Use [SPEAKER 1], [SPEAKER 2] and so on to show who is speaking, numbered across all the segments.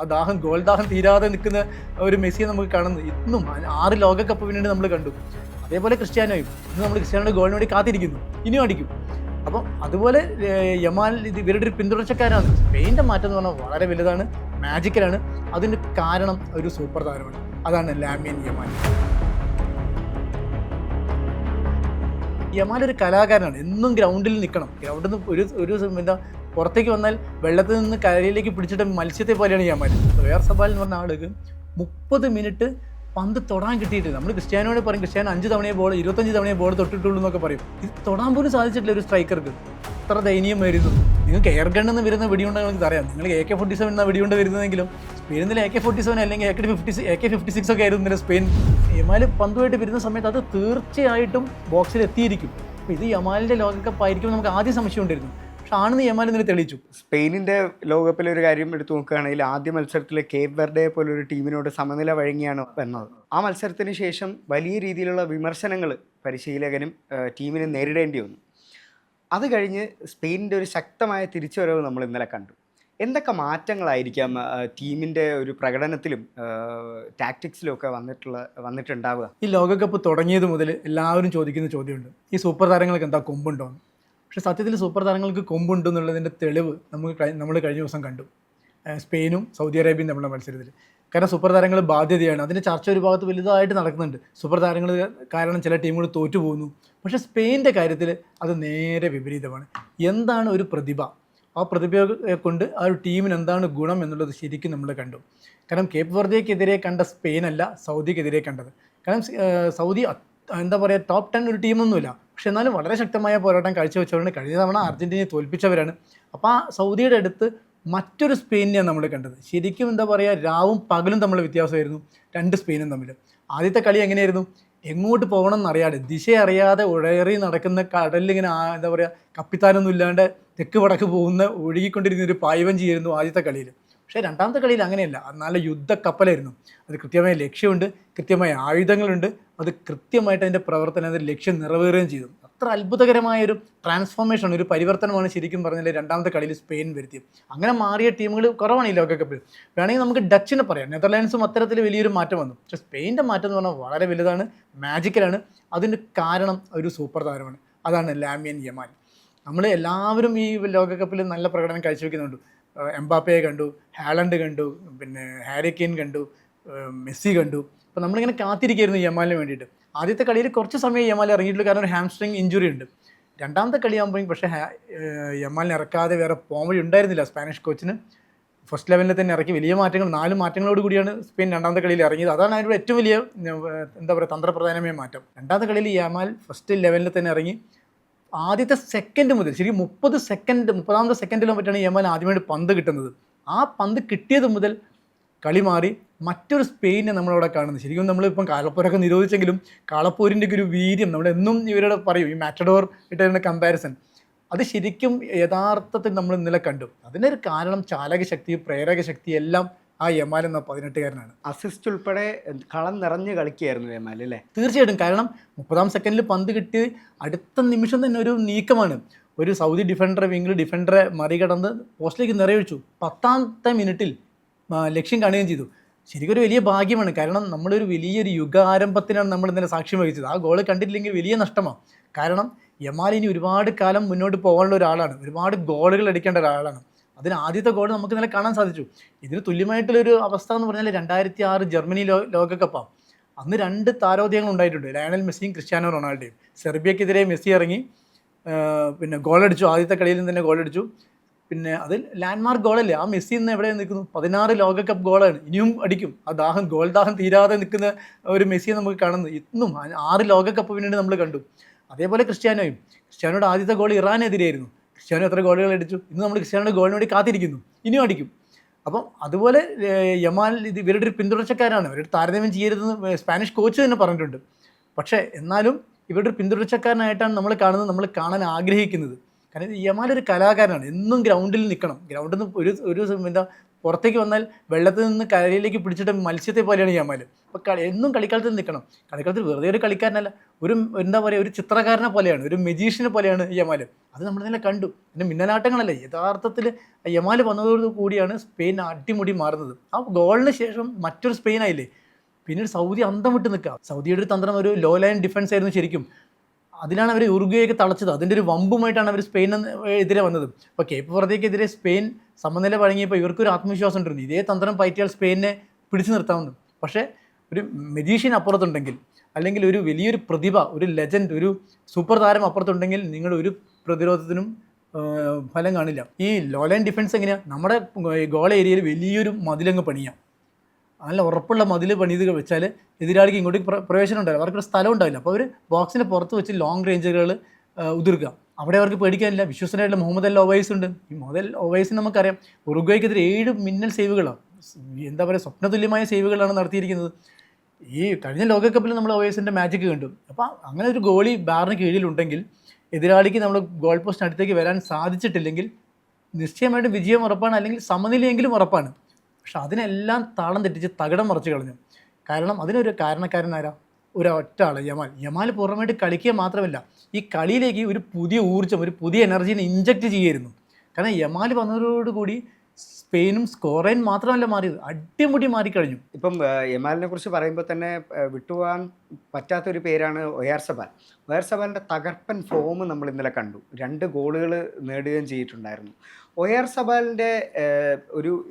[SPEAKER 1] ആ ദാഹം ഗോൾ ദാഹം തീരാതെ നിൽക്കുന്ന ഒരു മെസ്സിയെ നമുക്ക് കാണുന്നത് ഇന്നും 6 ലോകകപ്പ് പിന്നീട് നമ്മൾ കണ്ടു. അതേപോലെ ക്രിസ്ത്യാനോയും ഇന്ന് നമ്മൾ ക്രിസ്ത്യാനോയുടെ ഗോളിന് വേണ്ടി കാത്തിരിക്കുന്നു, ഇനിയും അടിക്കും. അപ്പം അതുപോലെ യമാൽ ഇവരുടെ ഒരു പിന്തുടർച്ചക്കാരാണ്. സ്പെയിൻ്റെ മാറ്റം എന്ന് പറഞ്ഞാൽ വളരെ വലുതാണ്, മാജിക്കലാണ്. അതിന് കാരണം ഒരു സൂപ്പർ താരമാണ്, അതാണ് ലാമിൻ യമാൽ. യമാൽ ഒരു കലാകാരനാണ്, എന്നും ഗ്രൗണ്ടിൽ നിൽക്കണം. ഗ്രൗണ്ടിൽ നിന്ന് ഒരു എന്താ പുറത്തേക്ക് വന്നാൽ വെള്ളത്തിൽ നിന്ന് കരയിലേക്ക് പിടിച്ചിട്ട് മത്സ്യത്തെ പോലെയാണ് യമാൽ. വേറെ സബാൽ എന്ന് പറഞ്ഞ ആൾക്ക് 30 മിനിറ്റ് പന്ത് തൊടാൻ കിട്ടിയിട്ട്, നമ്മൾ ക്രിസ്ത്യാനോട് പറയും ക്രിസ്ത്യാനോ 5 തവണയെ ബോൾ 25 തവണയെ ബോൾ തൊട്ടിട്ടുള്ളൂ എന്നൊക്കെ പറയും. ഇത് തൊടാൻ പോലും സാധിച്ചിട്ടില്ല ഒരു സ്ട്രൈക്കർക്ക്. അത്ര ദയനീയമായിരുന്നു. നിങ്ങൾക്ക് എയർ ഗണ്ണിൽ നിന്ന് വരുന്ന വെടിയുണ്ട് നിങ്ങൾക്ക് അറിയാം. നിങ്ങൾ AK-47 എന്ന വെടിയുണ്ട് വരുന്നതെങ്കിലും സ്പെയിനിൽ AK-47 അല്ലെങ്കിൽ AK-56 ഒക്കെ ആയിരുന്നു ഇന്നലെ സ്പെയിൻ. യമാൽ പന്തുമായിട്ട് വരുന്ന സമയത്ത് അത് തീർച്ചയായിട്ടും ബോക്സിൽ എത്തിയിരിക്കും. അപ്പോൾ ഇത് യമാലിൻ്റെ ലോകകപ്പ് ആയിരിക്കും നമുക്ക് ആദ്യം സംശയം ഉണ്ടായിരുന്നു. പക്ഷെ ആണെന്ന് യമാൽ ഇന്നലെ തെളിയിച്ചു.
[SPEAKER 2] സ്പെയിനിൻ്റെ ലോകകപ്പിലെ ഒരു കാര്യം എടുത്തു നോക്കുകയാണെങ്കിൽ ആദ്യ മത്സരത്തിൽ കേപ്പ് വെർഡെ പോലൊരു ടീമിനോട് സമനില വഴങ്ങിയാണ് വന്നത്. ആ മത്സരത്തിന് ശേഷം വലിയ രീതിയിലുള്ള വിമർശനങ്ങൾ പരിശീലകനും ടീമിനും നേരിടേണ്ടി വന്നു. അത് കഴിഞ്ഞ് സ്പെയിനിൻ്റെ ഒരു ശക്തമായ തിരിച്ചുവരവ് നമ്മൾ ഇന്നലെ കണ്ടു. എന്തൊക്കെ മാറ്റങ്ങളായിരിക്കാം ടീമിൻ്റെ ഒരു പ്രകടനത്തിലും ടാക്ടിക്സിലും ഒക്കെ വന്നിട്ടുണ്ടാവുക?
[SPEAKER 1] ഈ ലോകകപ്പ് തുടങ്ങിയത് മുതൽ എല്ലാവരും ചോദിക്കുന്ന ചോദ്യമുണ്ട്, ഈ സൂപ്പർ താരങ്ങൾക്ക് എന്താ കൊമ്പുണ്ടോ എന്ന്. പക്ഷേ സത്യത്തിൽ സൂപ്പർ താരങ്ങൾക്ക് കൊമ്പുണ്ടെന്നുള്ളതിൻ്റെ തെളിവ് നമ്മൾ കഴിഞ്ഞ ദിവസം കണ്ടു, സ്പെയിനും സൗദി അറേബ്യയും തമ്മിലുള്ള മത്സരത്തിൽ. കാരണം സൂപ്പർ താരങ്ങൾ ബാധ്യതയാണ്, അതിൻ്റെ ചർച്ച ഒരു ഭാഗത്ത് വലുതായിട്ട് നടക്കുന്നുണ്ട്. സൂപ്പർ താരങ്ങൾ കാരണം ചില ടീമുകൾ തോറ്റു പോകുന്നു. പക്ഷേ സ്പെയിൻ്റെ കാര്യത്തിൽ അത് നേരെ വിപരീതമാണ്. എന്താണ് ഒരു പ്രതിഭ, ആ പ്രതിഭയെ കൊണ്ട് ആ ഒരു ടീമിന് എന്താണ് ഗുണം എന്നുള്ളത് ശരിക്കും നമ്മൾ കണ്ടു. കാരണം കേപ്പ് വെർദെക്കെതിരെ കണ്ട സ്പെയിനല്ല സൗദിക്കെതിരെ കണ്ടത്. കാരണം സൗദി എന്താ പറയുക, ടോപ്പ് 10 ഒരു ടീമൊന്നുമില്ല, പക്ഷെ എന്നാലും വളരെ ശക്തമായ പോരാട്ടം കാഴ്ചവെച്ചവരാണ്. കഴിഞ്ഞ തവണ അർജൻറ്റീനയെ തോൽപ്പിച്ചവരാണ്. അപ്പോൾ ആ സൗദിയുടെ അടുത്ത് മറ്റൊരു സ്പെയിനെയാണ് നമ്മൾ കണ്ടത്. ശരിക്കും എന്താ പറയുക, രാവും പകലും തമ്മിലുള്ള വ്യത്യാസമായിരുന്നു രണ്ട് സ്പെയിനും തമ്മിൽ. ആദ്യത്തെ കളി എങ്ങനെയായിരുന്നു, എങ്ങോട്ട് പോകണം എന്നറിയാതെ ദിശ അറിയാതെ ഉഴറി നടക്കുന്ന കടലിലിങ്ങനെ എന്താ പറയുക, കപ്പിത്താനൊന്നും ഇല്ലാണ്ട് തെക്ക് വടക്ക് പോകുന്ന ഒഴുകിക്കൊണ്ടിരുന്ന ഒരു പായ്വഞ്ചിയായിരുന്നു ആദ്യത്തെ കളിയിൽ. പക്ഷേ രണ്ടാമത്തെ കളിയിൽ അങ്ങനെയല്ല, അത് നല്ല യുദ്ധക്കപ്പലായിരുന്നു. അത് കൃത്യമായ ലക്ഷ്യമുണ്ട്, കൃത്യമായ ആയുധങ്ങളുണ്ട്, അത് കൃത്യമായിട്ട് അതിൻ്റെ പ്രവർത്തനം, അതിൻ്റെ ലക്ഷ്യം നിറവേറുകയും ചെയ്തു. അത്ര അത്ഭുതകരമായൊരു ട്രാൻസ്ഫോർമേഷൻ, ഒരു പരിവർത്തനമാണ് ശരിക്കും പറഞ്ഞാൽ രണ്ടാമത്തെ കളിയിൽ സ്പെയിൻ വരുത്തിയത്. അങ്ങനെ മാറിയ ടീമുകൾ കുറവാണ് ഈ ലോകകപ്പിൽ. വേണമെങ്കിൽ നമുക്ക് ഡച്ചിനെ പറയാം, നെതർലാൻഡ്സും അത്തരത്തിൽ വലിയൊരു മാറ്റം വന്നു. പക്ഷേ സ്പെയിൻ്റെ മാറ്റം എന്ന് പറഞ്ഞാൽ വളരെ വലുതാണ്, മാജിക്കലാണ്. അതിന് കാരണം ഒരു സൂപ്പർ താരമാണ്, അതാണ് ലാമിൻ യമാൽ. നമ്മൾ എല്ലാവരും ഈ ലോകകപ്പിൽ നല്ല പ്രകടനം കാഴ്ചവെക്കുന്നുണ്ട്. എംബാപ്പയെ കണ്ടു, ഹാലൻഡ് കണ്ടു, പിന്നെ ഹാരി കെയ്ൻ കണ്ടു, മെസ്സി കണ്ടു. അപ്പോൾ നമ്മളിങ്ങനെ കാത്തിരിക്കുകയായിരുന്നു യമാലിന് വേണ്ടിയിട്ട്. ആദ്യത്തെ കളിയിൽ കുറച്ച് സമയം യമാൽ ഇറങ്ങിയിട്ടുള്ളൂ, കാരണം ഒരു ഹാംസ്ട്രിങ് ഇഞ്ചുറി ഉണ്ട്. രണ്ടാമത്തെ കളിയാകുമ്പോഴേക്കും പക്ഷേ യമാലിനെ ഇറക്കാതെ വേറെ പോകാൻ വഴി ഉണ്ടായിരുന്നില്ല സ്പാനിഷ് കോച്ചിന്. ഫസ്റ്റ് ലെവലിൽ തന്നെ ഇറക്കി വലിയ മാറ്റങ്ങൾ, 4 മാറ്റങ്ങളോട് കൂടിയാണ് സ്പെയിൻ രണ്ടാമത്തെ കളിയിൽ ഇറങ്ങിയത്. അതാണ് അതിൻ്റെ ഏറ്റവും വലിയ എന്താ പറയുക തന്ത്രപ്രധാനമായ മാറ്റം. രണ്ടാമത്തെ കളിയിൽ യമാൽ ഫസ്റ്റ് ലെവലിൽ തന്നെ ഇറങ്ങി. ആദ്യത്തെ സെക്കൻഡ് മുതൽ ശരിക്കും 30ാമത്തെ സെക്കൻഡിലും പറ്റാണ് യമാൽ ആദ്യമായിട്ട് പന്ത് കിട്ടുന്നത്. ആ പന്ത് കിട്ടിയത് മുതൽ കളി മാറി. മറ്റൊരു സ്പെയിനെ നമ്മളവിടെ കാണുന്നത്. ശരിക്കും നമ്മളിപ്പം കാളപ്പോരൊക്കെ നിരോധിച്ചെങ്കിലും കാളപ്പോരിൻ്റെ ഒരു വീര്യം നമ്മളെന്നും ഇവരോട് പറയും, ഈ മാറ്റഡോർ ഇട്ടുള്ള കമ്പാരിസൺ, അത് ശരിക്കും യഥാർത്ഥത്തിൽ നമ്മൾ ഇന്നലെ കണ്ടു. അതിനൊരു കാരണം ചാലകശക്തി, പ്രേരകശക്തി എല്ലാം ആ യമാൽ എന്ന 18-കാരനാണ്.
[SPEAKER 2] അസിസ്റ്റ് ഉൾപ്പെടെ കളം നിറഞ്ഞ് കളിക്കുകയായിരുന്നു യമാൽ അല്ലേ?
[SPEAKER 1] തീർച്ചയായിട്ടും. കാരണം 30ാം സെക്കൻഡിൽ പന്ത് കിട്ടി അടുത്ത നിമിഷം തന്നെ ഒരു നീക്കമാണ്. ഒരു സൗദി ഡിഫൻഡറെ, വിംഗിൾ ഡിഫൻഡറെ മറികടന്ന് പോസ്റ്റിലേക്ക് നിറയൊഴിച്ചു. 10ാമത്തെ മിനിറ്റിൽ ലക്ഷ്യം കാണുകയും ചെയ്തു. ശരിക്കും ഒരു വലിയ ഭാഗ്യമാണ്. കാരണം നമ്മളൊരു വലിയൊരു യുഗാരംഭത്തിനാണ് നമ്മൾ ഇന്നലെ സാക്ഷ്യം വഹിച്ചത്. ആ ഗോൾ കണ്ടിട്ടില്ലെങ്കിൽ വലിയ നഷ്ടമാണ്. കാരണം യമാൽ ഇനി ഒരുപാട് കാലം മുന്നോട്ട് പോകാനുള്ള ഒരാളാണ്, ഒരുപാട് ഗോളുകൾ അടിക്കേണ്ട ഒരാളാണ്. അതിന് ആദ്യത്തെ ഗോൾ നമുക്ക് ഇന്നലെ കാണാൻ സാധിച്ചു. ഇതിന് തുല്യമായിട്ടുള്ളൊരു അവസ്ഥ എന്ന് പറഞ്ഞാൽ 2006 ജർമ്മനി ലോകകപ്പാണ്. അന്ന് 2 താരോദയങ്ങൾ ഉണ്ടായിട്ടുണ്ട്, ലയണൽ മെസ്സിയും ക്രിസ്ത്യാനോ റൊണാൾഡോയും. സെർബിയക്കെതിരെ മെസ്സി ഇറങ്ങി പിന്നെ ഗോളടിച്ചു, ആദ്യത്തെ കളിയിൽ തന്നെ ഗോളടിച്ചു. പിന്നെ അത് ലാൻഡ്മാർക്ക് ഗോളല്ലേ, ആ മെസ്സി ഇന്ന് എവിടെ നിൽക്കുന്നു, 16 ലോകകപ്പ് ഗോളാണ്, ഇനിയും അടിക്കും. ആ ദാഹം ഗോൾ ദാഹം തീരാതെ നിൽക്കുന്ന ഒരു മെസ്സിയെ നമുക്ക് കാണുന്നത് ഇന്നും 6 ലോകകപ്പ് പിന്നീട് നമ്മൾ കണ്ടു. അതേപോലെ ക്രിസ്ത്യാനോയുടെ ആദ്യത്തെ ഗോൾ ഇറാനെതിരെയായിരുന്നു. ക്രിസ്ത്യാനോ എത്ര ഗോളുകൾ അടിച്ചു, ഇന്ന് നമ്മൾ ക്രിസ്ത്യാനോയുടെ ഗോളിന് വേണ്ടി കാത്തിരിക്കുന്നു, ഇനിയും അടിക്കും. അപ്പം അതുപോലെ യമാൽ ഇവരുടെ ഒരു പിന്തുടർച്ചക്കാരാണ്, അവരുടെ താരതമ്യം ചെയ്യരുതെന്ന് സ്പാനിഷ് കോച്ച് തന്നെ പറഞ്ഞിട്ടുണ്ട്. പക്ഷേ എന്നാലും ഇവരുടെ ഒരു പിന്തുടർച്ചക്കാരനായിട്ടാണ് നമ്മൾ കാണുന്നത്, നമ്മൾ കാണാൻ ആഗ്രഹിക്കുന്നത്. കാരണം യമാൽ ഒരു കലാകാരനാണ്, എന്നും ഗ്രൗണ്ടിൽ നിൽക്കണം. ഗ്രൗണ്ടിൽ നിന്ന് ഒരു എന്താ പുറത്തേക്ക് വന്നാൽ വെള്ളത്തിൽ നിന്ന് കരയിലേക്ക് പിടിച്ചിട്ട് മത്സ്യത്തെ പോലെയാണ് യമാൽ. അപ്പോൾ എന്നും കളിക്കളത്തിൽ നിൽക്കണം. കളിക്കളത്തിൽ വെറുതെ ഒരു കളിക്കാരനല്ല, ഒരു എന്താ പറയുക, ഒരു ചിത്രകാരനെ പോലെയാണ്, ഒരു മെജീഷ്യനെ പോലെയാണ് യമാൽ. അത് നമ്മൾ തന്നെ കണ്ടു. പിന്നെ മിന്നലാട്ടങ്ങളല്ലേ യഥാർത്ഥത്തിൽ യമാൽ വന്നതോടു കൂടിയാണ് സ്പെയിൻ അടിമുടി മാറുന്നത്. ആ ഗോളിന് ശേഷം മറ്റൊരു സ്പെയിനായില്ലേ, പിന്നീട് സൗദി അന്തം വിട്ട് നിൽക്കുക. സൗദിയുടെ ഒരു തന്ത്രം ഒരു ലോ ലൈൻ ഡിഫൻസ് ആയിരുന്നു ശരിക്കും. അതിലാണ് അവർ ഉറുഗ്വേയൊക്കെ തളച്ചത്. അതിൻ്റെ ഒരു വമ്പുമായിട്ടാണ് അവർ സ്പെയിനിന് എതിരെ വന്നത്. അപ്പോൾ കേപ്പ് വെർദെക്കെതിരെ സ്പെയിൻ സമനില വഴങ്ങിയപ്പോൾ ഇവർക്കൊരു ആത്മവിശ്വാസം ഉണ്ടായിരുന്നു, ഇതേ തന്ത്രം പയറ്റിയാൽ സ്പെയിനെ പിടിച്ചു നിർത്താമെന്ന്. പക്ഷേ ഒരു മെജീഷ്യൻ അപ്പുറത്തുണ്ടെങ്കിൽ, അല്ലെങ്കിൽ ഒരു വലിയൊരു പ്രതിഭ, ഒരു ലെജൻഡ്, ഒരു സൂപ്പർ താരം അപ്പുറത്തുണ്ടെങ്കിൽ നിങ്ങളുടെ ഒരു പ്രതിരോധത്തിനും ഫലം കാണില്ല. ഈ ലോ ലൈൻ ഡിഫൻസ് എങ്ങനെയാണ്? നമ്മുടെ ഗോൾ ഏരിയയിൽ വലിയൊരു മതിലങ്ങ് പണിയാം, നല്ല ഉറപ്പുള്ള മതിൽ പണിത് വെച്ചാൽ എതിരാളിക്ക് ഇങ്ങോട്ട് പ്രവേശനം ഉണ്ടാവില്ല, അവർക്കൊരു സ്ഥലം ഉണ്ടാവില്ല. അപ്പോൾ അവർ ബോക്സിന് പുറത്ത് വെച്ച് ലോങ് റേഞ്ചുകൾ ഉതിർക്കുക. അവിടെ അവർക്ക് പേടിക്കാനില്ല. വിശ്വസനായിട്ടുള്ള മുഹമ്മദ് അൽ ഒവൈസ് ഉണ്ട്. ഈ മുഹമ്മദ് അൽ ഒവൈസിന് നമുക്കറിയാം ഉറുഗ്വേക്കെതിരെ 7 മിന്നൽ സേവുകളാണ്, എന്താ പറയുക, സ്വപ്നതുല്യമായ സേവുകളാണ് നടത്തിയിരിക്കുന്നത്. ഈ കഴിഞ്ഞ ലോകകപ്പിൽ നമ്മൾ ഒവൈസിൻ്റെ മാജിക് കണ്ടു. അപ്പോൾ അങ്ങനെ ഒരു ഗോളി ബാറിന് കീഴിലുണ്ടെങ്കിൽ എതിരാളിക്ക് നമ്മൾ ഗോൾ പോസ്റ്റിന് അടുത്തേക്ക് വരാൻ സാധിച്ചിട്ടില്ലെങ്കിൽ നിശ്ചയമായിട്ടും വിജയം ഉറപ്പാണ്, അല്ലെങ്കിൽ സമനിലയെങ്കിലും ഉറപ്പാണ്. പക്ഷെ അതിനെല്ലാം താളം തെറ്റിച്ച് തകിടം മറിച്ച് കളഞ്ഞു. കാരണം അതിനൊരു കാരണക്കാരനാരാ? ഒരൊറ്റ ആൾ, യമാൽ പുറമേട്ട് കളിക്കുക മാത്രമല്ല, ഈ കളിയിലേക്ക് ഒരു പുതിയ ഊർജ്ജം, ഒരു പുതിയ എനർജീനെ ഇഞ്ചക്റ്റ് ചെയ്യായിരുന്നു. കാരണം യമാൽ വന്നതോടുകൂടി സ്പെയിനും സ്കോർ ലൈൻ മാത്രമല്ല മാറിയത്, അടിമുടി മാറിക്കഴിഞ്ഞു.
[SPEAKER 2] ഇപ്പം യമാലിനെ കുറിച്ച് പറയുമ്പോൾ തന്നെ വിട്ടുപോകാൻ പറ്റാത്തൊരു പേരാണ് ഒയാർസബാൽ. ഒയാർസബാലിൻ്റെ തകർപ്പൻ ഫോം നമ്മൾ ഇന്നലെ കണ്ടു. 2 ഗോളുകൾ നേടുകയും ചെയ്തിട്ടുണ്ടായിരുന്നു. ഒയാർസബാലിൻ്റെ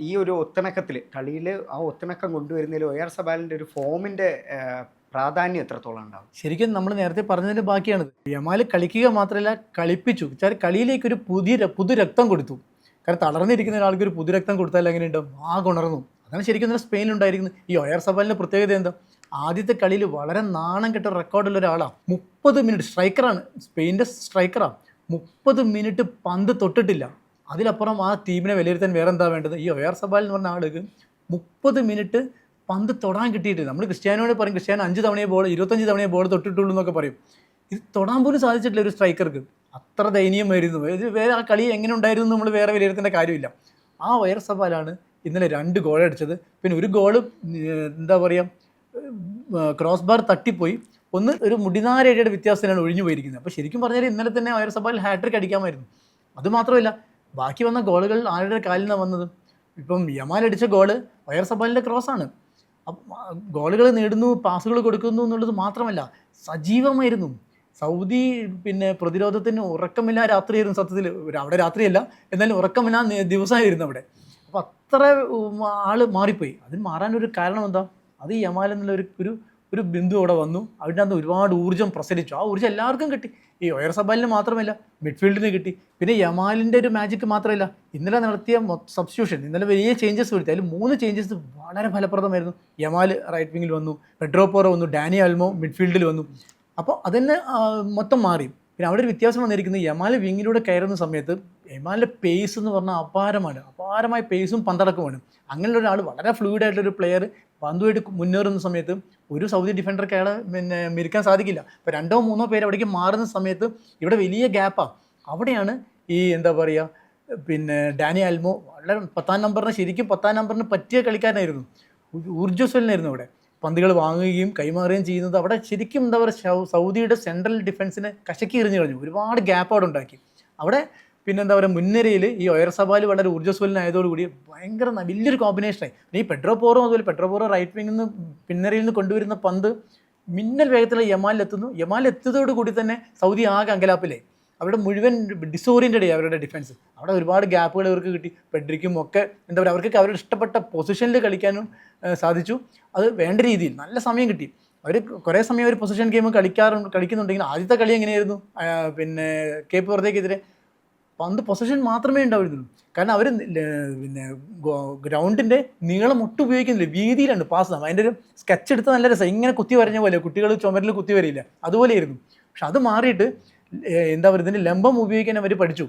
[SPEAKER 2] ഈ ഒരു ഒത്തിണക്കത്തിൽ, കളിയിൽ ആ ഒത്തിണക്കം കൊണ്ടുവരുന്നതിൽ ഒയാർസബാലിൻ്റെ ഒരു ഫോമിൻ്റെ പ്രാധാന്യം എത്രത്തോളം ഉണ്ടാവും?
[SPEAKER 1] ശരിക്കും നമ്മൾ നേരത്തെ പറഞ്ഞതിൻ്റെ ബാക്കിയാണിത്. യമാൽ കളിക്കുക മാത്രമല്ല, കളിപ്പിച്ചു. വെച്ചാൽ കളിയിലേക്ക് ഒരു പുതു രക്തം കൊടുത്തു. കാരണം തളർന്നിരിക്കുന്ന ഒരാൾക്ക് ഒരു പുതുരക്തം കൊടുത്താൽ എങ്ങനെ ഉണ്ടാവും? ഉണർന്നു. അതാണ് ശരിക്കും ഇന്നലെ സ്പെയിനിലുണ്ടായിരിക്കുന്നത്. ഈ ഒയാർസബാലിൻ്റെ പ്രത്യേകത എന്താ? ആദ്യത്തെ കളിയിൽ വളരെ നാണം കെട്ട റെക്കോർഡുള്ള ഒരാളാണ്. 30 മിനിറ്റ് സ്ട്രൈക്കറാണ്, സ്പെയിൻ്റെ സ്ട്രൈക്കറാണ്. 30 മിനിറ്റ് പന്ത് തൊട്ടിട്ടില്ല. അതിലപ്പുറം ആ ടീമിനെ വിലയിരുത്താൻ വേറെ എന്താ വേണ്ടത്? ഈ ഒയാർസബാൽ എന്ന് പറഞ്ഞ ആൾക്ക് 30 മിനിറ്റ് പന്ത് തൊടാൻ കിട്ടിയിട്ടില്ല. നമ്മൾ ക്രിസ്ത്യാനോട് പറയും, ക്രിസ്ത്യാനോ 5 തവണയെ ബോൾ 25 തവണയെ ബോൾ തൊട്ടിട്ടുള്ളൂ എന്നൊക്കെ പറയും. ഇത് തൊടാൻ പോലും സാധിച്ചിട്ടില്ല ഒരു സ്ട്രൈക്കർക്ക്. അത്ര ദയനീയമായിരുന്നു. ഇത് വേറെ ആ കളി എങ്ങനെ ഉണ്ടായിരുന്നു നമ്മൾ വേറെ വിലയിരുത്തേണ്ട കാര്യമില്ല. ആ ഒയാർസബാലാണ് ഇന്നലെ 2 ഗോൾ അടിച്ചത്. പിന്നെ ഒരു ഗോള് എന്താ പറയുക, ക്രോസ് ബാർ തട്ടിപ്പോയി. ഒന്ന് ഒരു മുടിനാരയുടെ വ്യത്യാസത്തിലാണ് ഒഴിഞ്ഞു പോയിരിക്കുന്നത്. അപ്പോൾ ശരിക്കും പറഞ്ഞാൽ ഇന്നലെ തന്നെ ഒയാർസബാൽ ഹാട്രിക് അടിക്കാമായിരുന്നു. അതുമാത്രമല്ല, ബാക്കി വന്ന ഗോളുകൾ ആരുടെ കാലിൽ നിന്നാണ് വന്നത്? ഇപ്പം യമാൽ അടിച്ച ഗോള് ഒയാർസബാലിൻ്റെ ക്രോസാണ്. ഗോളുകൾ നേടുന്നു, പാസുകൾ കൊടുക്കുന്നു എന്നുള്ളത് മാത്രമല്ല, സജീവമായിരുന്നു. സൗദി പിന്നെ പ്രതിരോധത്തിന് ഉറക്കമില്ല രാത്രിയായിരുന്നു. സത്യത്തിൽ അവിടെ രാത്രിയല്ല, എന്നാലും ഉറക്കമില്ല ദിവസമായിരുന്നു അവിടെ. അപ്പോൾ അത്ര ആൾ മാറിപ്പോയി. അതിന് മാറാനൊരു കാരണം എന്താ? അത് യമാൽ എന്നുള്ള ഒരു ബിന്ദു അവിടെ വന്നു. അതിൻ്റെ അകത്ത് ഒരുപാട് ഊർജ്ജം പ്രസരിച്ചു. ആ ഊർജ്ജം എല്ലാവർക്കും കിട്ടി. ഈ ഒയാർസബാലിന് മാത്രമല്ല, മിഡ്ഫീൽഡിന് കിട്ടി. പിന്നെ യമാലിൻ്റെ ഒരു മാജിക്ക് മാത്രമല്ല, ഇന്നലെ നടത്തിയ സബ്സ്റ്റിറ്റ്യൂഷൻ, ഇന്നലെ വലിയ ചേഞ്ചസ് വരുത്തി. അതിൽ 3 ചേഞ്ചസ് വളരെ ഫലപ്രദമായിരുന്നു. യമാൽ റൈറ്റ് വിങ്ങിൽ വന്നു, പെഡ്രോ പോറോ വന്നു, ഡാനി അൽമോ മിഡ്ഫീൽഡിൽ വന്നു. അപ്പോൾ അതിന് മൊത്തം മാറി. പിന്നെ അവിടെ ഒരു വ്യത്യാസം വന്നിരിക്കുന്നത്, യമാൽ വിങ്ങിലൂടെ കയറുന്ന സമയത്ത് യമാലിൻ്റെ പേസ് എന്ന് പറഞ്ഞാൽ അപാരമായ പേസും പന്തടക്കമാണ്. അങ്ങനെയുള്ള ഒരാൾ, വളരെ ഫ്ലൂയിഡായിട്ടൊരു പ്ലെയർ പന്തുമായിട്ട് മുന്നേറുന്ന സമയത്ത് ഒരു സൗദി ഡിഫൻഡർക്ക് അയാളെ മിരിക്കാൻ സാധിക്കില്ല. ഇപ്പോൾ 2 or 3 പേര് അവിടേക്ക് മാറുന്ന സമയത്ത് ഇവിടെ വലിയ ഗ്യാപ്പാണ്. അവിടെയാണ് ഈ എന്താ പറയുക, പിന്നെ ഡാനി അൽമോ വളരെ 10ാം നമ്പറിന്, ശരിക്കും 10ാം നമ്പറിന് പറ്റിയ കളിക്കാരനായിരുന്നു. ഊർജ്ജസ്വലനായിരുന്നു. അവിടെ പന്തുകൾ വാങ്ങുകയും കൈമാറുകയും ചെയ്യുന്നത് അവിടെ ശരിക്കും എന്താ പറയുക, സൗദിയുടെ സെൻട്രൽ ഡിഫൻസിനെ കശക്കി എറിഞ്ഞു കളഞ്ഞു. ഒരുപാട് ഗ്യാപ്പ് അവിടെ ഉണ്ടാക്കി. അവിടെ പിന്നെ എന്താ പറയുക, മുൻനിരയിൽ ഈ ഒയാർസബാൽ വളരെ ഊർജ്ജസ്വലനായതോടുകൂടി ഭയങ്കര വലിയൊരു കോമ്പിനേഷനായി. ഈ പെഡ്രോ പോറോ അതുപോലെ, പെഡ്രോ പോറോ റൈറ്റ് വിങ്ങിൽ നിന്ന് പിന്നരയിൽ നിന്ന് കൊണ്ടുവരുന്ന പന്ത് മിന്നൽ വേഗത്തിൽ യമാലിലെത്തുന്നു. യമാലിലെത്തിയതോടുകൂടി തന്നെ സൗദി ആകെ അങ്കലാപ്പിലേ. അവരുടെ മുഴുവൻ ഡിസോറിയൻറ്റഡ് ആയി അവരുടെ ഡിഫൻസ്. അവിടെ ഒരുപാട് ഗ്യാപ്പുകൾ അവർക്ക് കിട്ടി. പെഡ്രിക്കും ഒക്കെ എന്താ പറയുക, അവർക്ക് അവരുടെ ഇഷ്ടപ്പെട്ട പൊസിഷനിൽ കളിക്കാനും സാധിച്ചു. അത് വേണ്ട രീതിയിൽ നല്ല സമയം കിട്ടി. അവർ കുറേ സമയം ഒരു പൊസിഷൻ ഗെയിം കളിക്കുന്നുണ്ടെങ്കിൽ ആദ്യത്തെ കളി എങ്ങനെയായിരുന്നു, പിന്നെ കേപ്പ് വെർദെക്കെതിരെ പന്ത് പൊസിഷൻ മാത്രമേ ഉണ്ടാവുള്ളൂ. കാരണം അവർ പിന്നെ ഗ്രൗണ്ടിൻ്റെ നീളം ഒട്ടും ഉപയോഗിക്കുന്നില്ല, വീതിയിലാണ് പാസ്. അതിൻ്റെ ഒരു സ്കെച്ച് എടുത്ത് നല്ല രസം, ഇങ്ങനെ കുത്തി വരഞ്ഞ പോലെ, കുട്ടികൾ ചുമരിൽ കുത്തി വരില്ല, അതുപോലെയായിരുന്നു. പക്ഷെ അത് മാറിയിട്ട് എന്താ പറയുക, ഇതിൻ്റെ ലംബം ഉപയോഗിക്കാൻ അവർ പഠിച്ചു.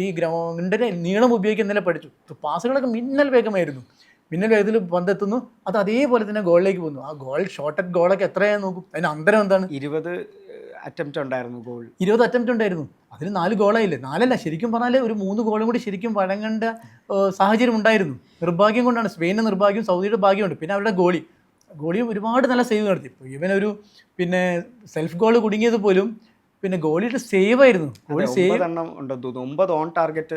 [SPEAKER 1] ഈ ഗ്രൗണ്ടിൻ്റെ നീളം ഉപയോഗിക്കുന്നതിനെ പഠിച്ചു. പാസുകളൊക്കെ മിന്നൽ വേഗമായിരുന്നു. മിന്നൽ വേഗത്തിൽ പന്തെത്തുന്നു, അത് അതേപോലെ തന്നെ ഗോളിലേക്ക് പോകുന്നു. ആ ഷോട്ട് അറ്റ് ഗോളൊക്കെ എത്രയാണെന്ന് നോക്കും. അതിന് അന്തരം എന്താണ്?
[SPEAKER 2] 20 അറ്റംപ്റ്റ് ഉണ്ടായിരുന്നു ഗോൾ.
[SPEAKER 1] 20 അറ്റംപ്റ്റ് ഉണ്ടായിരുന്നു. അതിന് 4 ഗോളായില്ലേ, 4 ശരിക്കും പറഞ്ഞാൽ ഒരു 3 ഗോളും കൂടി ശരിക്കും വഴങ്ങേണ്ട സാഹചര്യം ഉണ്ടായിരുന്നു. നിർഭാഗ്യം കൊണ്ടാണ്, സ്പെയിനിൻ്റെ നിർഭാഗ്യം, സൗദിയുടെ ഭാഗ്യമുണ്ട്. പിന്നെ അവരുടെ ഗോളിയും ഒരുപാട് നല്ല സേവ് നടത്തി. ഇപ്പോൾ ഇവനൊരു പിന്നെ സെൽഫ് ഗോൾ കുടുങ്ങിയത് പോലും പിന്നെ ഗോളിയുടെ സേവ് ആയിരുന്നു. ഗോളി സേവ്
[SPEAKER 2] 9 ഓൺ ടാർഗറ്റ്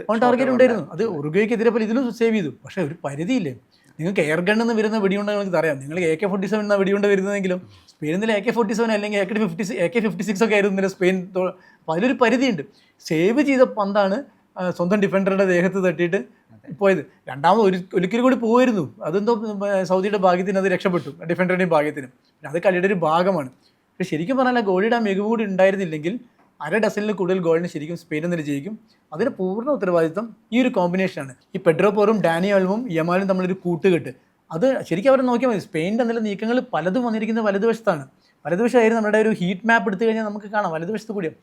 [SPEAKER 1] ഉണ്ടായിരുന്നു. അത് ഉറുഗ്വേക്കെതിരെ പോലെ ഇതിലും സേവ് ചെയ്തു. പക്ഷേ ഒരു പരിധിയില്ലേ, നിങ്ങൾക്ക് എയർ ഗണ്ണിൽ നിന്ന് വരുന്ന വെടിയുണ്ട നിങ്ങൾക്ക് അറിയാം. നിങ്ങൾ AK-47 എന്ന വെടിയുണ്ട വരുന്നതെങ്കിലും സ്പെയിനിൽ AK-47 അല്ലെങ്കിൽ AK-56 ഒക്കെ ആയിരുന്നു സ്പെയിൻ. അപ്പോൾ അതിലൊരു പരിധിയുണ്ട്. സേവ് ചെയ്ത പന്താണ് സ്വന്തം ഡിഫൻഡറുടെ ദേഹത്ത് തട്ടിയിട്ട് പോയത്. രണ്ടാമത് ഒരിക്കലും കൂടി പോയിരുന്നു. അതെന്തോ സൗദിയുടെ ഭാഗ്യത്തിന് അത് രക്ഷപ്പെട്ടു, ഡിഫൻഡറുടെയും ഭാഗ്യത്തിനും. അത് കളിയുടെ ഒരു ഭാഗമാണ്. പക്ഷേ ശരിക്കും പറഞ്ഞാൽ ഗോളിയുടെ ആ മികവ് കൂടി ഉണ്ടായിരുന്നില്ലെങ്കിൽ 1/2 ഡസനിൽ കൂടുതൽ ഗോളിന് ശരിക്കും സ്പെയിൻ എന്ന് ജയിക്കും. അതിന് പൂർണ്ണ ഉത്തരവാദിത്വം ഈ ഒരു കോമ്പിനേഷനാണ്. ഈ പെഡ്രോ പോറും ഡാനി ഓൾമും യമാലും തമ്മിലൊരു കൂട്ടുകെട്ട്, അത് ശരിക്കും അവരെ നോക്കിയാൽ മതി. സ്പെയിനിൻ്റെ എന്തെങ്കിലും നീക്കങ്ങൾ പലതും വന്നിരിക്കുന്നത് വലതുവശത്താണ്. വലതുവശമായിരുന്നു നമ്മുടെ ഒരു ഹീറ്റ് മാപ്പ് എടുത്തു കഴിഞ്ഞാൽ നമുക്ക് കാണാം വലതുവശത്ത് കൂടിയാണ്.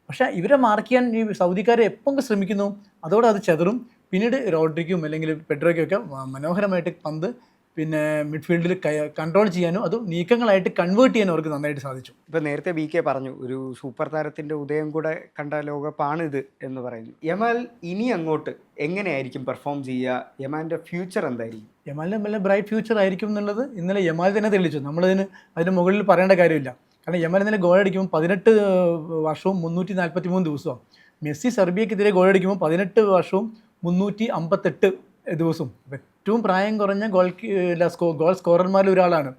[SPEAKER 1] പക്ഷേ ഇവരെ മാർക്ക് ചെയ്യാൻ ഈ സൗദിക്കാർ എപ്പം ശ്രമിക്കുന്നു അതോടെ അത് ചെതറും. പിന്നീട് റോഡ്രിക്കും അല്ലെങ്കിൽ പെഡ്രോയ്ക്കൊക്കെ മനോഹരമായിട്ട് പന്ത് പിന്നെ മിഡ്ഫീൽഡിൽ കൺട്രോൾ ചെയ്യാനും അത് നീക്കങ്ങളായിട്ട് കൺവേർട്ട് ചെയ്യാനും അവർക്ക് നന്നായിട്ട് സാധിച്ചു.
[SPEAKER 2] ഇപ്പോൾ നേരത്തെ BK പറഞ്ഞു ഒരു സൂപ്പർ താരത്തിൻ്റെ ഉദയം കൂടെ കണ്ട ലോകകപ്പാണിത് എന്ന് പറയുന്നു. യമാൽ ഇനി അങ്ങോട്ട് എങ്ങനെയായിരിക്കും പെർഫോം ചെയ്യുക? യമാലിൻ്റെ ഫ്യൂച്ചർ എന്തായിരിക്കും?
[SPEAKER 1] യമാലിൻ്റെ നല്ല ബ്രൈറ്റ് ഫ്യൂച്ചർ ആയിരിക്കും എന്നുള്ളത് ഇന്നലെ യമാൽ തന്നെ തെളിയിച്ചു. അതിന് മുകളിൽ പറയേണ്ട കാര്യമില്ല. കാരണം യമാൽ ഇന്നലെ ഗോളടിക്കുമ്പോൾ 18 വർഷവും 343 ദിവസവും. മെസ്സി സെർബിയക്കെതിരെ ഗോളടിക്കുമ്പോൾ 18 വർഷവും 358 ദിവസവും. ഏറ്റവും പ്രായം കുറഞ്ഞ ഗോൾ സ്കോറർമാരിൽ ഒരാളാണ്.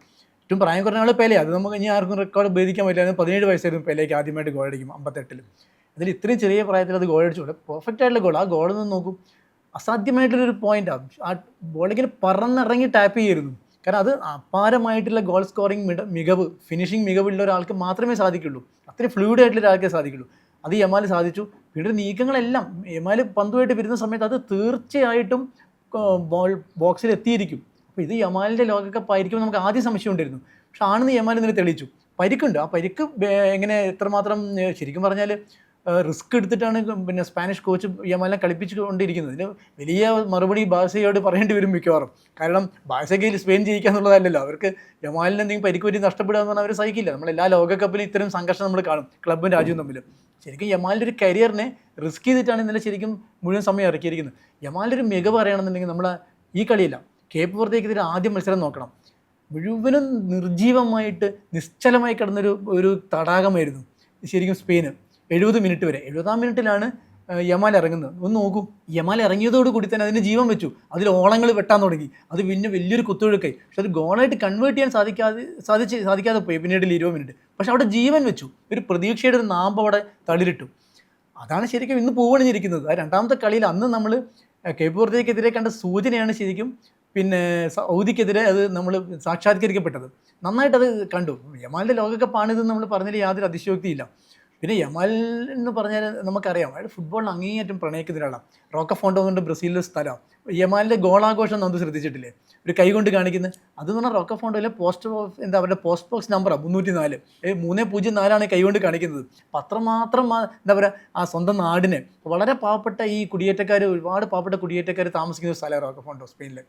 [SPEAKER 1] ഏറ്റവും പ്രായം കുറഞ്ഞ ആൾ പെലെ. അത് നമുക്ക് ഇനി ആർക്കും റെക്കോർഡ് ഭേദിക്കാൻ പറ്റില്ല. 17 വയസ്സായിരുന്നു പെലേക്ക് ആദ്യമായിട്ട് ഗോളടിക്കും 58. അതിൽ ഇത്രയും ചെറിയ പ്രായത്തിൽ അത് ഗോളടിച്ചു. പെർഫെക്റ്റ് ആയിട്ടുള്ള ഗോൾ. ആ ഗോളിൽ നിന്ന് നോക്കും, അസാധ്യമായിട്ടുള്ളൊരു പോയിൻ്റാണ്. ആ ബോളിങ്ങനെ പറന്നിറങ്ങി ടാപ്പ് ചെയ്യായിരുന്നു. കാരണം അത് അപാരമായിട്ടുള്ള ഗോൾ സ്കോറിങ് മികവ്, ഫിനിഷിങ് മികവുള്ള ഒരാൾക്ക് മാത്രമേ സാധിക്കുള്ളൂ. അത്രയും ഫ്ലൂയിഡ് ആയിട്ടുള്ള ഒരാൾക്കേ സാധിക്കുള്ളൂ. അത് യമാൽ സാധിച്ചു. പിന്നീട് നീക്കങ്ങളെല്ലാം യമാൽ പന്തുമായിട്ട് വരുന്ന സമയത്ത് അത് തീർച്ചയായിട്ടും ബോക്സിൽ എത്തിയിരിക്കും. അപ്പോൾ ഇത് യമാലിൻ്റെ ലോകകപ്പ് ആയിരിക്കും നമുക്ക് ആദ്യം സംശയം ഉണ്ടായിരുന്നു. പക്ഷെ ആണെന്ന് യമാൽ ഇന്നലെ തെളിയിച്ചു. പരിക്കുണ്ട്. ആ പരിക്ക് എങ്ങനെ എത്രമാത്രം ശരിക്കും പറഞ്ഞാൽ റിസ്ക് എടുത്തിട്ടാണ് പിന്നെ സ്പാനിഷ് കോച്ച് യമാലിനെ കളിപ്പിച്ചുകൊണ്ടിരിക്കുന്നത്. ഇതിന് വലിയ മറുപടി ബാഴ്സയോട് പറയേണ്ടി വരും മിക്കവാറും. കാരണം ബാഴ്സയ്ക്ക് സ്പെയിൻ ജയിക്കുക എന്നുള്ളതല്ലല്ലോ. അവർക്ക് യമാലിന് എന്തെങ്കിലും പരിക്ക് പറ്റി നഷ്ടപ്പെടുക എന്ന് പറഞ്ഞാൽ അവർ സഹിക്കില്ല. നമ്മളെല്ലാ ലോകകപ്പിലും ഇത്തരം സംഘർഷം നമ്മൾ കാണും ക്ലബും രാജ്യവും തമ്മിൽ. ശരിക്കും യമാലിൻ്റെ ഒരു കരിയറിനെ റിസ്ക് ചെയ്തിട്ടാണ് ഇന്നലെ ശരിക്കും മുഴുവൻ സമയം ഇറക്കിയിരിക്കുന്നത്. യമാലിൻ്റെ ഒരു മികവ് അറിയണമെന്നുണ്ടെങ്കിൽ നമ്മൾ ഈ കളിയില്ല, കേപ്പ് വെർദേക്കെതിരെ ആദ്യം മത്സരം നോക്കണം. മുഴുവനും നിർജീവമായിട്ട് നിശ്ചലമായി കിടന്നൊരു തടാകമായിരുന്നു ശരിക്കും സ്പെയിന്. 70 മിനിറ്റ് വരെ. 70-ാം മിനിറ്റിലാണ് യമാൽ ഇറങ്ങുന്നത്. ഒന്ന് നോക്കൂ, യമാൽ ഇറങ്ങിയതോടുകൂടി തന്നെ അതിന് ജീവൻ വെച്ചു. അതിൽ ഓളങ്ങൾ വെട്ടാൻ തുടങ്ങി. അത് പിന്നെ വലിയൊരു കുത്തൊഴുക്കായി. പക്ഷെ അത് ഗോളായിട്ട് കൺവേർട്ട് ചെയ്യാൻ സാധിക്കാതെ പോയി പിന്നീട് 20 മിനിറ്റ്. പക്ഷെ അവിടെ ജീവൻ വെച്ചു. ഒരു പ്രതീക്ഷയുടെ ഒരു നാമ്പ് അവിടെ തളിരിട്ടു. അതാണ് ശരിക്കും ഇന്ന് പൂവണിഞ്ഞിരിക്കുന്നത്. ആ രണ്ടാമത്തെ കളിയിൽ അന്ന് നമ്മൾ കേപ്പ് വെർദേക്കെതിരെ കണ്ട സൂചനയാണ് ശരിക്കും പിന്നെ സൗദിക്കെതിരെ അത് നമ്മൾ സാക്ഷാത്കരിക്കപ്പെട്ടത്. നന്നായിട്ട് അത് കണ്ടു. യമാലിൻ്റെ ലോകകപ്പാണിതെന്ന് നമ്മൾ പറഞ്ഞതിൽ യാതൊരു അതിശയോക്തിയില്ല. പിന്നെ യമാൽ എന്ന് പറഞ്ഞാൽ നമുക്കറിയാം, അയാൾ ഫുട്ബോളിന് അങ്ങേയറ്റം പ്രണയിക്കുന്ന ഒരാളാണ്. റോക്കഫോണ്ടോ എന്നുണ്ട് ബ്രസീലിലെ സ്ഥലം. യമാലിൻ്റെ ഗോളാഘോഷം നമ്മൾ ശ്രദ്ധിച്ചിട്ടില്ലേ, ഒരു കൈ കൊണ്ട് കാണിക്കുന്നത്. അതെന്ന് പറഞ്ഞാൽ റോക്കഫോണ്ടോയിലെ അവരുടെ പോസ്റ്റ് ബോക്സ് നമ്പറാണ് 304. 304 കൈ കൊണ്ട് കാണിക്കുന്നത്. അപ്പം അത്രമാത്രം എന്താ പറയുക, ആ സ്വന്തം നാടിനെ വളരെ പാവപ്പെട്ട ഈ കുടിയേറ്റക്കാർ, ഒരുപാട് പാവപ്പെട്ട കുടിയേറ്റക്കാർ താമസിക്കുന്ന ഒരു സ്ഥലമാണ് റോക്കഫോണ്ടോ സ്പെയിനിൽ.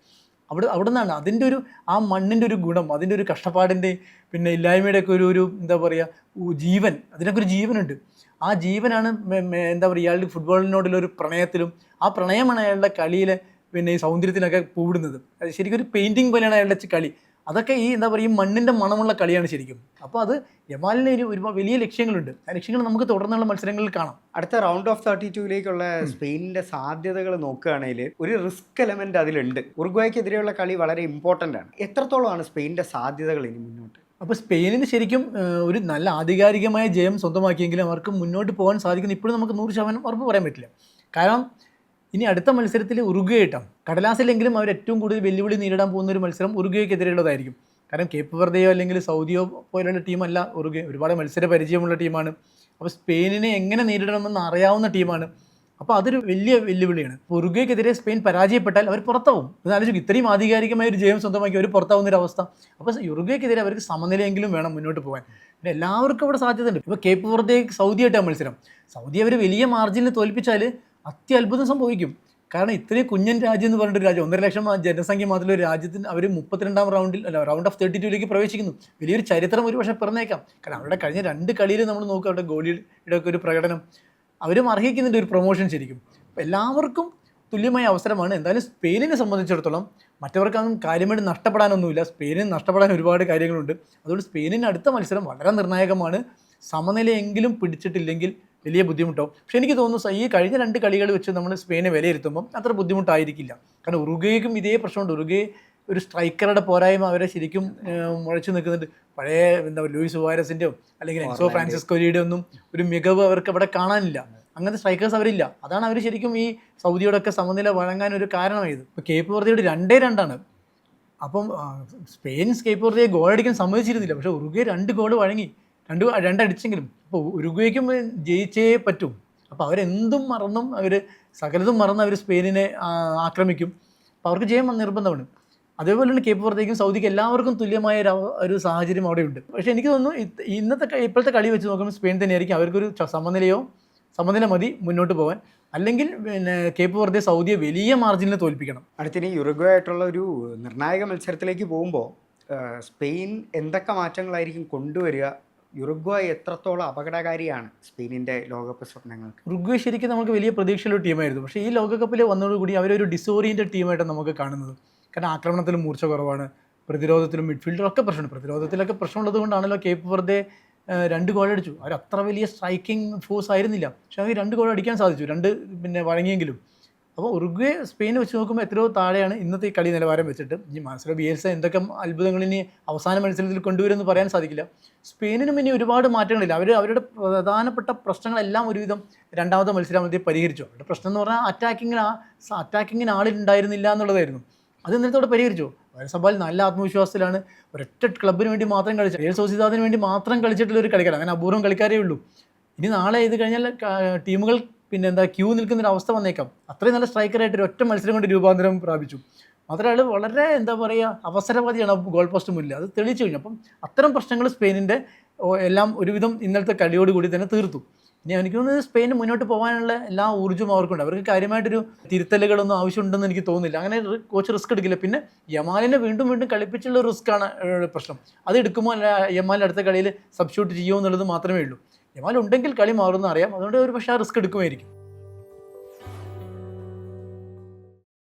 [SPEAKER 1] അവിടെ നിന്നാണ് അതിൻ്റെ ഒരു ആ മണ്ണിൻ്റെ ഒരു ഗുണം, അതിൻ്റെ ഒരു കഷ്ടപ്പാടിൻ്റെ പിന്നെ ഇല്ലായ്മയുടെയൊക്കെ ഒരു എന്താ പറയുക ജീവൻ, അതിനൊക്കെ ഒരു ജീവനുണ്ട്. ആ ജീവനാണ് എന്താ പറയുക ഇയാളുടെ ഫുട്ബോളിനോടുള്ള ഒരു പ്രണയത്തിലും, ആ പ്രണയമാണ് അയാളുടെ കളിയിലെ പിന്നെ ഈ സൗന്ദര്യത്തിനൊക്കെ പൂവിടുന്നത്. അത് ശരിക്കും ഒരു പെയിൻറ്റിങ് പോലെയാണ് അയാളുടെ കളി. അതൊക്കെ ഈ എന്താ പറയുക ഈ മണ്ണിൻ്റെ മണമുള്ള കളിയാണ് ശരിക്കും. അപ്പോൾ അത് യമാലിന് ഒരുപാട് വലിയ ലക്ഷ്യങ്ങളുണ്ട്. ആ ലക്ഷ്യങ്ങൾ നമുക്ക് തുടർന്നുള്ള മത്സരങ്ങളിൽ കാണാം.
[SPEAKER 2] അടുത്ത റൗണ്ട് ഓഫ് 32ലേക്കുള്ള സ്പെയിനിൻ്റെ സാധ്യതകൾ നോക്കുകയാണെങ്കിൽ ഒരു റിസ്ക് എലമെൻ്റ് അതിലുണ്ട്. ഉറുഗ്വേക്കെതിരെയുള്ള കളി വളരെ ഇമ്പോർട്ടൻ്റ് ആണ്. എത്രത്തോളമാണ് സ്പെയിനിൻ്റെ സാധ്യതകൾ ഇനി മുന്നോട്ട്?
[SPEAKER 1] അപ്പോൾ സ്പെയിനിന് ശരിക്കും ഒരു നല്ല ആധികാരികമായ ജയം സ്വന്തമാക്കിയെങ്കിലും അവർക്ക് മുന്നോട്ട് പോകാൻ സാധിക്കുന്ന ഇപ്പോഴും നമുക്ക് 100% ഉറപ്പ് പറയാൻ പറ്റില്ല. കാരണം ഇനി അടുത്ത മത്സരത്തിൽ ഉറുഗ്വേ ഇട്ടാണ്. കടലാസിലെങ്കിലും അവർ ഏറ്റവും കൂടുതൽ വെല്ലുവിളി നേരിടാൻ പോകുന്ന ഒരു മത്സരം ഉറുഗ്വേക്കെതിരെയുള്ളതായിരിക്കും. കാരണം കേപ്പ് വെർദെയോ അല്ലെങ്കിൽ സൗദിയോ പോലുള്ള ടീമല്ല ഉറുഗ്വേ. ഒരുപാട് മത്സര പരിചയമുള്ള ടീമാണ്. അപ്പോൾ സ്പെയിനിനെ എങ്ങനെ നേരിടണമെന്ന് അറിയാവുന്ന ടീമാണ്. അപ്പോൾ അതൊരു വലിയ വെല്ലുവിളിയാണ്. ഉറുഗ്വേക്കെതിരെ സ്പെയിൻ പരാജയപ്പെട്ടാൽ അവർ പുറത്താവും. എന്നാലും ഇത്രയും ആധികാരികമായ ഒരു ജയം സ്വന്തമാക്കി അവർ പുറത്താവുന്നൊരവസ്ഥ. അപ്പോൾ ഉറുഗ്വേക്കെതിരെ അവർക്ക് സമനിലയെങ്കിലും വേണം മുന്നോട്ട് പോകാൻ. പിന്നെ എല്ലാവർക്കും അവിടെ സാധ്യതയുണ്ട്. ഇപ്പോൾ കേപ്പ് വെർദെ സൗദിയായിട്ടാണ് മത്സരം. സൗദി അവർ വലിയ മാർജിനിൽ തോൽപ്പിച്ചാൽ അത്യത്ഭുതം സംഭവിക്കും. കാരണം ഇത്രയും കുഞ്ഞൻ രാജ്യം എന്ന് പറഞ്ഞിട്ടൊരു രാജ്യം, 1.5 ലക്ഷം ജനസംഖ്യ മാത്രമുള്ള ഒരു രാജ്യത്തിന് അവർ 32-ാം റൗണ്ട് ഓഫ് 32ലേക്ക് പ്രവേശിക്കുന്നു. വലിയൊരു ചരിത്രം ഒരു പക്ഷേ പിറന്നേക്കാം. കാരണം അവരുടെ കഴിഞ്ഞ 2 കളിയിൽ നമ്മൾ നോക്കുക, അവരുടെ ഗോളിയുടെ ഒക്കെ ഒരു പ്രകടനം അവരും അർഹിക്കുന്നുണ്ട് ഒരു പ്രൊമോഷൻ ശരിക്കും. അപ്പോൾ എല്ലാവർക്കും തുല്യമായ അവസരമാണ്. എന്തായാലും സ്പെയിനിനെ സംബന്ധിച്ചിടത്തോളം മറ്റവർക്കൊന്നും കാര്യമായിട്ട് നഷ്ടപ്പെടാനൊന്നുമില്ല. സ്പെയിനിന് നഷ്ടപ്പെടാൻ ഒരുപാട് കാര്യങ്ങളുണ്ട്. അതുകൊണ്ട് സ്പെയിനിന് അടുത്ത മത്സരം വളരെ നിർണായകമാണ്. സമനിലയെങ്കിലും പിടിച്ചിട്ടില്ലെങ്കിൽ വലിയ ബുദ്ധിമുട്ടാവും. പക്ഷേ എനിക്ക് തോന്നുന്നു ഈ കഴിഞ്ഞ 2 കളികൾ വെച്ച് നമ്മൾ സ്പെയിനെ വിലയിരുത്തുമ്പം അത്ര ബുദ്ധിമുട്ടായിരിക്കില്ല. കാരണം ഉറുഗ്വേക്കും ഇതേ പ്രശ്നമുണ്ട്. ഉറുഗ്വേ ഒരു സ്ട്രൈക്കറുടെ പോരായ്മ അവരെ ശരിക്കും മുഴച്ചു നിൽക്കുന്നുണ്ട്. പഴയ എന്താ പറയുക ലൂയിസ് സുവാരസിൻ്റെയോ അല്ലെങ്കിൽ എൻസോ ഫ്രാൻസിസ്കോയുടെ ഒന്നും ഒരു മികവ് അവർക്ക് അവിടെ കാണാനില്ല. അങ്ങനത്തെ സ്ട്രൈക്കേഴ്സ് അവരില്ല. അതാണ് അവർ ശരിക്കും ഈ സൗദിയോടൊക്കെ സമനില വഴങ്ങാൻ ഒരു കാരണമായത്. ഇപ്പോൾ കേപ്പ് വെർദെയോട് 2-2 അപ്പം സ്പെയിൻ കേപ്പ് വെർദെയെ ഗോൾ അടിക്കാൻ സമ്മതിച്ചിരുന്നില്ല. പക്ഷേ ഉറുഗ്വേ 2 ഗോൾ വഴങ്ങി, 2 അടിച്ചെങ്കിലും. അപ്പോൾ ഉറുഗ്വേക്കും ജയിച്ചേ പറ്റും. അപ്പോൾ അവരെന്തും മറന്നും സകലതും മറന്ന് അവർ സ്പെയിനിനെ ആക്രമിക്കും. അപ്പോൾ അവർക്ക് ജയം നിർബന്ധമാണ്. അതേപോലെ തന്നെ കേപ്പ് വെർദെയ്ക്കും സൗദിക്ക് എല്ലാവർക്കും തുല്യമായ ഒരു സാഹചര്യം അവിടെയുണ്ട്. പക്ഷേ എനിക്ക് തോന്നുന്നു ഇപ്പോഴത്തെ കളി വെച്ച് നോക്കുമ്പോൾ സ്പെയിൻ തന്നെയായിരിക്കും അവർക്കൊരു സമനില മതി മുന്നോട്ട് പോകാൻ. അല്ലെങ്കിൽ കേപ്പ് വെർദെ സൗദിയെ വലിയ മാർജിനിൽ തോൽപ്പിക്കണം.
[SPEAKER 2] അടുത്തിനി യുറുഗ്വേ ആയിട്ടുള്ള ഒരു നിർണായക മത്സരത്തിലേക്ക് പോകുമ്പോൾ സ്പെയിൻ എന്തൊക്കെ മാറ്റങ്ങളായിരിക്കും കൊണ്ടുവരിക? യുറുഗ്വേ എത്രത്തോളം അപകടകാരിയാണ് സ്പെയിനിൻ്റെ ലോകകപ്പ് സ്വപ്നങ്ങൾക്ക്?
[SPEAKER 1] ഉറുഗ്വേ ശരിക്കും നമുക്ക് വലിയ പ്രതീക്ഷയുള്ള ടീമായിരുന്നു. പക്ഷേ ഈ ലോകകപ്പിൽ വന്നതോടുകൂടി അവരൊരു ഡിസോറിയൻറ്റഡ് ടീമായിട്ട് നമുക്ക് കാണുന്നത്. കാരണം ആക്രമണത്തിലും മൂർച്ച കുറവാണ്, പ്രതിരോധത്തിലും മിഡ്ഫീൽഡിലും ഒക്കെ പ്രശ്നമുണ്ട്. പ്രതിരോധത്തിലൊക്കെ പ്രശ്നമുള്ളത് കൊണ്ടാണല്ലോ കേപ്പ് വെർദെ 2 ഗോൾ അടിച്ചു. അവർ അത്ര വലിയ സ്ട്രൈക്കിംഗ് ഫോഴ്സ് ആയിരുന്നില്ല. പക്ഷേ അവർ 2 ഗോൾ അടിക്കാൻ സാധിച്ചു, 2 വഴങ്ങിയെങ്കിലും. അപ്പോൾ ഉറുഗ്വേ സ്പെയിൻ വെച്ച് നോക്കുമ്പോൾ എത്രയോ താഴെയാണ് ഇന്നത്തെ ഈ കളി നിലവാരം വെച്ചിട്ട്. ഈ മാർസലോ ബിയേൽസ എന്തൊക്കെ അത്ഭുതങ്ങൾ ഇനി അവസാന മത്സരത്തിൽ കൊണ്ടുവരുമെന്ന് പറയാൻ സാധിക്കില്ല. സ്പെയിനിനും ഇനി ഒരുപാട് മാറ്റങ്ങളില്ല. അവരുടെ പ്രധാനപ്പെട്ട പ്രശ്നങ്ങളെല്ലാം ഒരുവിധം രണ്ടാമത്തെ മത്സരത്തിൽ പരിഹരിച്ചു. അവരുടെ പ്രശ്നം എന്ന് പറഞ്ഞാൽ അറ്റാക്കിങ്ങിന് ആളുണ്ടായിരുന്നില്ല എന്നുള്ളതായിരുന്നു. അത് ഇന്നലത്തോടെ പരിഹരിച്ചു. സബാൽ നല്ല ആത്മവിശ്വാസത്തിലാണ്. ഒരൊറ്റ ക്ലബിന് വേണ്ടി മാത്രം കളിച്ച, റിയൽ സൊസിദാദിന് വേണ്ടി മാത്രം കളിച്ചിട്ടുള്ള ഒരു കളിക്കാരൻ. അങ്ങനെ അപൂർവം കളിക്കാരേ ഉള്ളൂ. ഇനി നാളെ ഇത് കഴിഞ്ഞാൽ ടീമുകൾ ക്യൂ നിൽക്കുന്നൊരു അവസ്ഥ വന്നേക്കാം. അത്രയും നല്ല സ്ട്രൈക്കറായിട്ട് ഒറ്റ മത്സരം കൊണ്ട് രൂപാന്തരം പ്രാപിച്ചു. മാത്രമല്ല വളരെ അവസരവാദിയാണ് ഗോൾ പോസ്റ്റ് മുന്നിൽ, അത് തെളിയിച്ചു കഴിഞ്ഞു. അപ്പം അത്തരം പ്രശ്നങ്ങൾ സ്പെയിനിൻ്റെ എല്ലാം ഒരുവിധം ഇന്നലത്തെ കളിയോടുകൂടി തന്നെ തീർത്തു. ഇനി എനിക്ക് തോന്നുന്നത് സ്പെയിന് മുന്നോട്ട് പോകാനുള്ള എല്ലാ ഊർജ്ജവും അവർക്കുണ്ട്. അവർക്ക് കാര്യമായിട്ടൊരു തിരുത്തലുകളൊന്നും ആവശ്യമുണ്ടെന്ന് എനിക്ക് തോന്നുന്നില്ല. അങ്ങനെ കോച്ച് റിസ്ക് എടുക്കില്ല. പിന്നെ യമാലിനെ വീണ്ടും റിസ്ക്കാണ് പ്രശ്നം. അത് എടുക്കുമ്പോൾ അല്ല യമാൽ അടുത്ത കളിയിൽ സബ്സ്റ്റിറ്റ്യൂട്ട് ചെയ്യുമോ എന്നുള്ളത് മാത്രമേ ഉള്ളൂ. യമാൽ ഉണ്ടെങ്കിൽ കളി മാറുമെന്ന് അറിയാം. അതുകൊണ്ട് ഒരു പക്ഷേ ആ റിസ്ക് എടുക്കുമായിരിക്കും.